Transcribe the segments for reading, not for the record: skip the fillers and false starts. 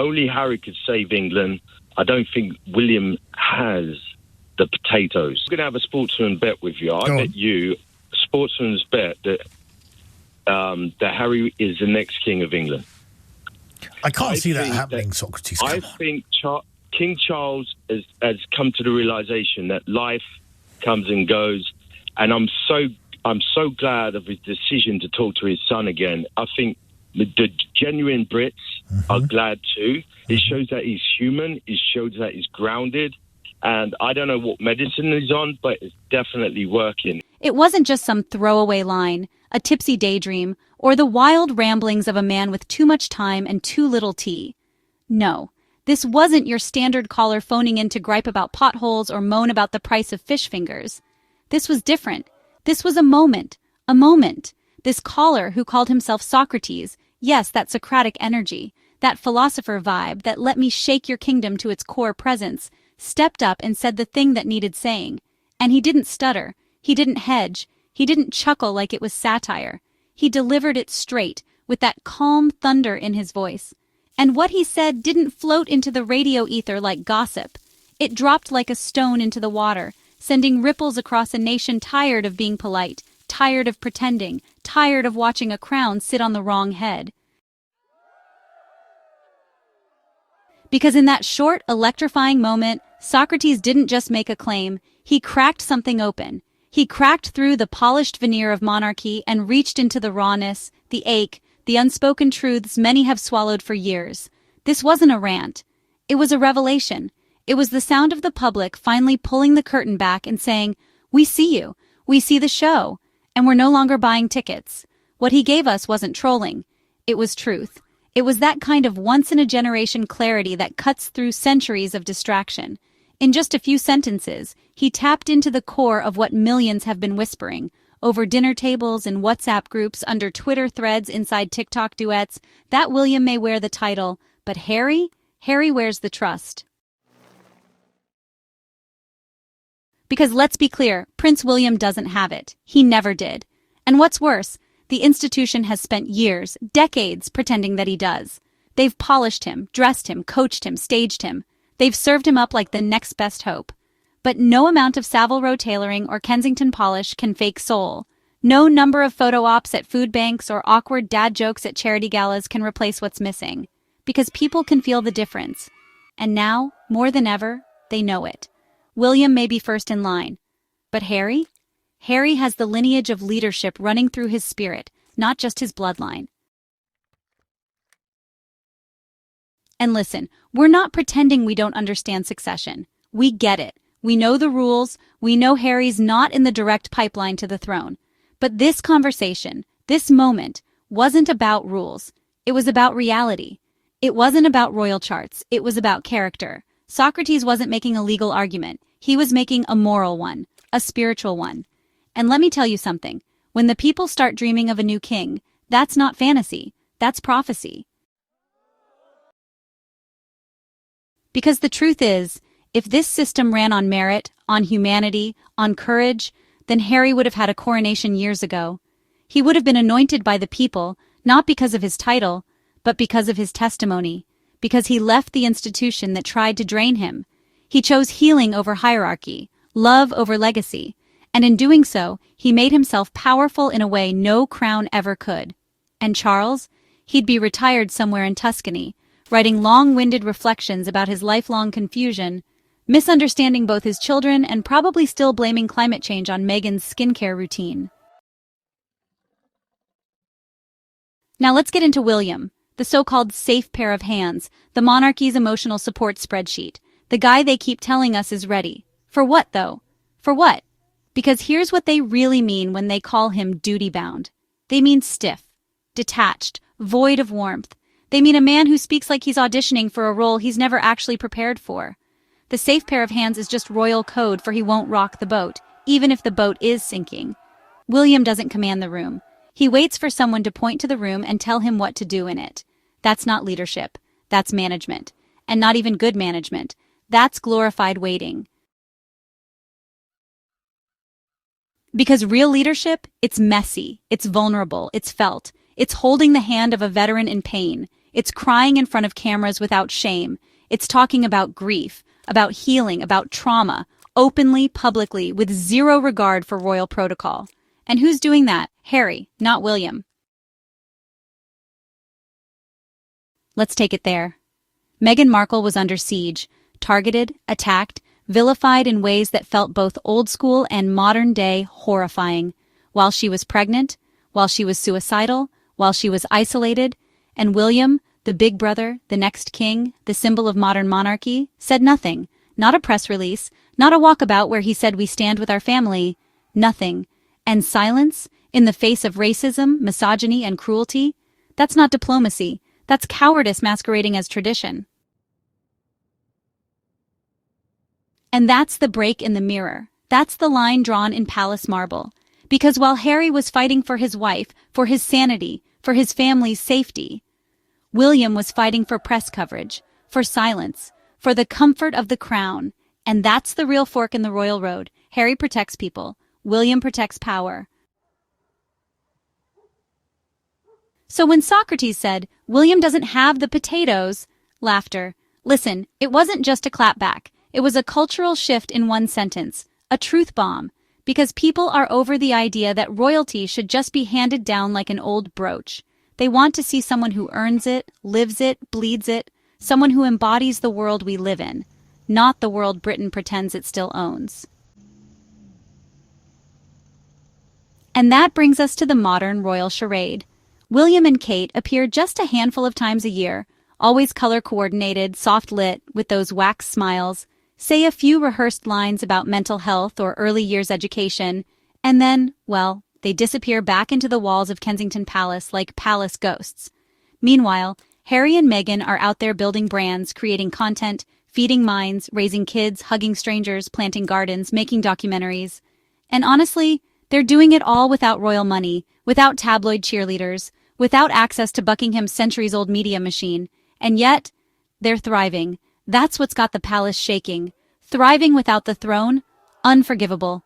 only Harry could save England. I don't think William has the potatoes. I'm going to have a sportsman bet with you. I bet you, sportsman's bet that Harry is the next king of England. I can't see that happening, Socrates. I think King Charles has come to the realization that life comes and goes, and I'm so glad of his decision to talk to his son again. I think the genuine Brits are glad too. It shows that he's human. It shows that he's grounded. And I don't know what medicine he's on, but it's definitely working. It wasn't just some throwaway line, a tipsy daydream, or the wild ramblings of a man with too much time and too little tea. No, this wasn't your standard caller phoning in to gripe about potholes or moan about the price of fish fingers. This was different. This was a moment. A moment. This caller who called himself Socrates, yes, that Socratic energy, that philosopher vibe that let me shake your kingdom to its core presence, stepped up and said the thing that needed saying. And he didn't stutter. He didn't hedge. He didn't chuckle like it was satire. He delivered it straight, with that calm thunder in his voice. And what he said didn't float into the radio ether like gossip. It dropped like a stone into the water, sending ripples across a nation tired of being polite, tired of pretending, tired of watching a crown sit on the wrong head. Because in that short, electrifying moment, Socrates didn't just make a claim, he cracked something open. He cracked through the polished veneer of monarchy and reached into the rawness, the ache, the unspoken truths many have swallowed for years. This wasn't a rant. It was a revelation. It was the sound of the public finally pulling the curtain back and saying, "We see you. We see the show. And we're no longer buying tickets." What he gave us wasn't trolling. It was truth. It was that kind of once-in-a-generation clarity that cuts through centuries of distraction. In just a few sentences, he tapped into the core of what millions have been whispering, over dinner tables and WhatsApp groups, under Twitter threads, inside TikTok duets, that William may wear the title, but Harry wears the trust. Because let's be clear, Prince William doesn't have it. He never did. And what's worse, the institution has spent years, decades, pretending that he does. They've polished him, dressed him, coached him, staged him. They've served him up like the next best hope. But no amount of Savile Row tailoring or Kensington polish can fake soul. No number of photo ops at food banks or awkward dad jokes at charity galas can replace what's missing. Because people can feel the difference. And now, more than ever, they know it. William may be first in line. But Harry? Harry has the lineage of leadership running through his spirit, not just his bloodline. And listen, we're not pretending we don't understand succession. We get it. We know the rules. We know Harry's not in the direct pipeline to the throne. But this conversation, this moment, wasn't about rules. It was about reality. It wasn't about royal charts. It was about character. Socrates wasn't making a legal argument. He was making a moral one, a spiritual one. And let me tell you something. When the people start dreaming of a new king, that's not fantasy. That's prophecy. Because the truth is, if this system ran on merit, on humanity, on courage, then Harry would have had a coronation years ago. He would have been anointed by the people, not because of his title, but because of his testimony, because he left the institution that tried to drain him. He chose healing over hierarchy, love over legacy, and in doing so, he made himself powerful in a way no crown ever could. And Charles? He'd be retired somewhere in Tuscany, writing long-winded reflections about his lifelong confusion, misunderstanding both his children and probably still blaming climate change on Meghan's skincare routine. Now let's get into William, the so-called safe pair of hands, the monarchy's emotional support spreadsheet, the guy they keep telling us is ready. For what, though? For what? Because here's what they really mean when they call him duty-bound. They mean stiff, detached, void of warmth. They mean a man who speaks like he's auditioning for a role he's never actually prepared for. The safe pair of hands is just royal code for he won't rock the boat, even if the boat is sinking. William doesn't command the room. He waits for someone to point to the room and tell him what to do in it. That's not leadership. That's management. And not even good management. That's glorified waiting. Because real leadership, it's messy, it's vulnerable, it's felt. It's holding the hand of a veteran in pain. It's crying in front of cameras without shame. It's talking about grief, about healing, about trauma, openly, publicly, with zero regard for royal protocol. And who's doing that? Harry, not William. Let's take it there. Meghan Markle was under siege, targeted, attacked, vilified in ways that felt both old school and modern day horrifying. While she was pregnant, while she was suicidal, while she was isolated, and William, the big brother, the next king, the symbol of modern monarchy, said nothing. Not a press release, not a walkabout where he said we stand with our family. Nothing. And silence, in the face of racism, misogyny, and cruelty? That's not diplomacy. That's cowardice masquerading as tradition. And that's the break in the mirror. That's the line drawn in palace marble. Because while Harry was fighting for his wife, for his sanity, for his family's safety, William was fighting for press coverage, for silence, for the comfort of the crown. And that's the real fork in the royal road. Harry protects people. William protects power. So when Socrates said, William doesn't have the potatoes, laughter. Listen, it wasn't just a clapback. It was a cultural shift in one sentence, a truth bomb, because people are over the idea that royalty should just be handed down like an old brooch. They want to see someone who earns it, lives it, bleeds it, someone who embodies the world we live in, not the world Britain pretends it still owns. And that brings us to the modern royal charade. William and Kate appear just a handful of times a year, always color-coordinated, soft-lit, with those wax smiles, say a few rehearsed lines about mental health or early years education, and then, well, they disappear back into the walls of Kensington Palace like palace ghosts. Meanwhile, Harry and Meghan are out there building brands, creating content, feeding minds, raising kids, hugging strangers, planting gardens, making documentaries. And honestly, they're doing it all without royal money, without tabloid cheerleaders, without access to Buckingham's centuries-old media machine. And yet, they're thriving. That's what's got the palace shaking. Thriving without the throne? Unforgivable.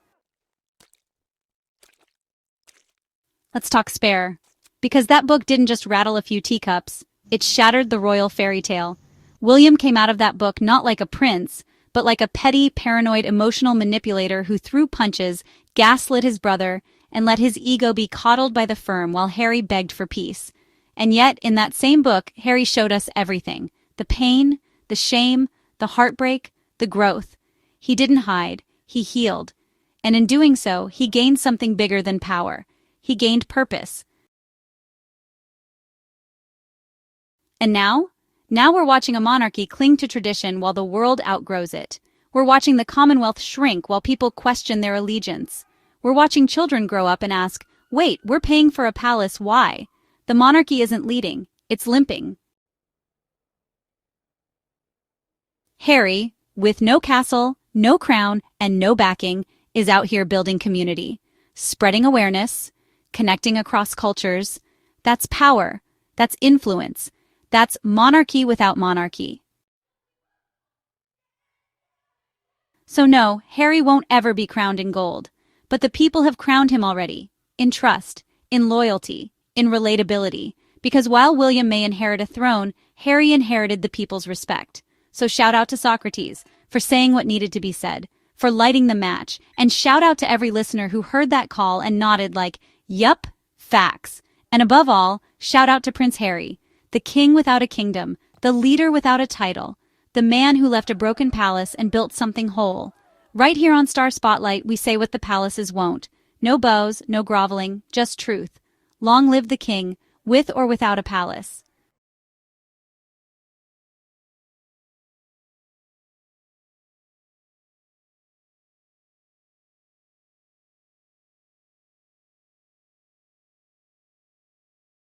Let's talk Spare. Because that book didn't just rattle a few teacups. It shattered the royal fairy tale. William came out of that book not like a prince, but like a petty, paranoid, emotional manipulator who threw punches, gaslit his brother, and let his ego be coddled by the firm while Harry begged for peace. And yet, in that same book, Harry showed us everything. The pain, the shame, the heartbreak, the growth. He didn't hide. He healed. And in doing so, he gained something bigger than power. He gained purpose. And now? Now we're watching a monarchy cling to tradition while the world outgrows it. We're watching the Commonwealth shrink while people question their allegiance. We're watching children grow up and ask, wait, we're paying for a palace, why? The monarchy isn't leading, it's limping. Harry, with no castle, no crown, and no backing, is out here building community, spreading awareness, connecting across cultures. That's power. That's influence. That's monarchy without monarchy. So no, Harry won't ever be crowned in gold. But the people have crowned him already. In trust, in loyalty, in relatability. Because while William may inherit a throne, Harry inherited the people's respect. So shout out to Socrates for saying what needed to be said, for lighting the match, and shout out to every listener who heard that call and nodded like, yup, facts. And above all, shout out to Prince Harry, the king without a kingdom, the leader without a title, the man who left a broken palace and built something whole. Right here on Star Spotlight, we say what the palaces won't. No bows, no groveling, just truth. Long live the king, with or without a palace.